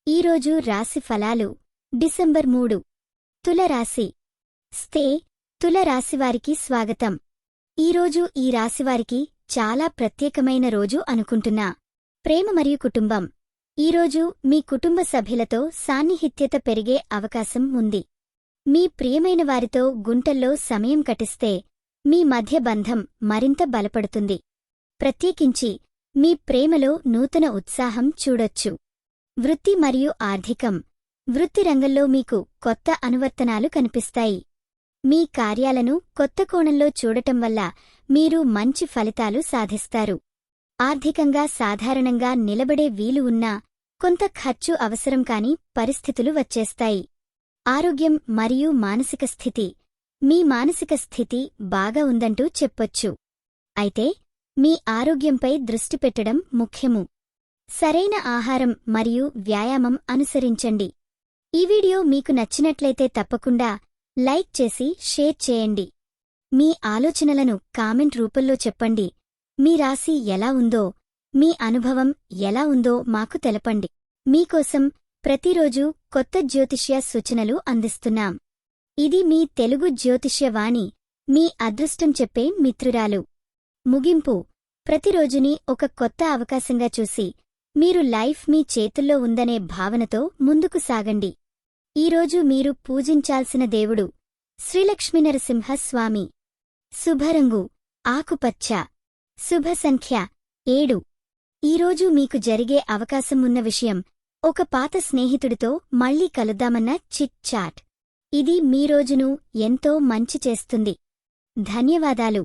ఈరోజు రాశి ఫలాలు డిసెంబర్ 3 తులరాశి స్తే తులరాశివారికి స్వాగతం. ఈరోజు ఈ రాశివారికి చాలా ప్రత్యేకమైన రోజు అనుకుంటున్నా. ప్రేమ మరియు కుటుంబం. ఈరోజు మీ కుటుంబ సభ్యులతో సాన్నిహిత్యత పెరిగే అవకాశం ఉంది. మీ ప్రియమైన వారితో గుంటల్లో సమయం కటిస్తే మీ మధ్య బంధం మరింత బలపడుతుంది. ప్రత్యేకించి మీ ప్రేమలో నూతన ఉత్సాహం చూడొచ్చు. వృత్తి మరియు ఆర్థికం. వృత్తి రంగంలో మీకు కొత్త అనువర్తనాలు కనిపిస్తాయి. మీ కార్యాలను కొత్త కోణంలో చూడటం వల్ల మీరు మంచి ఫలితాలు సాధిస్తారు. ఆర్థికంగా సాధారణంగా నిలబడే వీలు ఉన్నా కొంత ఖర్చు అవసరం కాని పరిస్థితులు వచ్చేస్తాయి. ఆరోగ్యం మరియు మానసిక స్థితి. మీ మానసిక స్థితి బాగా ఉందంటూ చెప్పొచ్చు. అయితే మీ ఆరోగ్యంపై దృష్టి పెట్టడం ముఖ్యము. సరైన ఆహారం మరియు వ్యాయామం అనుసరించండి. ఈ వీడియో మీకు నచ్చినట్లయితే తప్పకుండా లైక్ చేసి షేర్ చేయండి. మీ ఆలోచనలను కామెంట్ రూపంలో చెప్పండి. మీ రాశి ఎలా ఉందో, మీ అనుభవం ఎలా ఉందో మాకు తెలపండి. మీకోసం ప్రతిరోజు కొత్త జ్యోతిష్య సూచనలు అందిస్తున్నాం. ఇది మీ తెలుగు జ్యోతిష్య వాణి, మీ అదృష్టం చెప్పే మిత్రురాలు. ముగింపు. ప్రతిరోజుని ఒక కొత్త అవకాశంగా చూసి మీరు లైఫ్ మీ చేతుల్లో ఉందనే భావనతో ముందుకు సాగండి. ఈరోజు మీరు పూజించాల్సిన దేవుడు శ్రీలక్ష్మీనరసింహస్వామి. శుభరంగు ఆకుపచ్చ. శుభ సంఖ్య 7. ఈరోజు మీకు జరిగే అవకాశం ఉన్న విషయం ఒక పాత స్నేహితుడితో మళ్లీ కలుద్దామన్న చిట్ చాట్. ఇది మీ రోజును ఎంతో మంచి చేస్తుంది. ధన్యవాదాలు.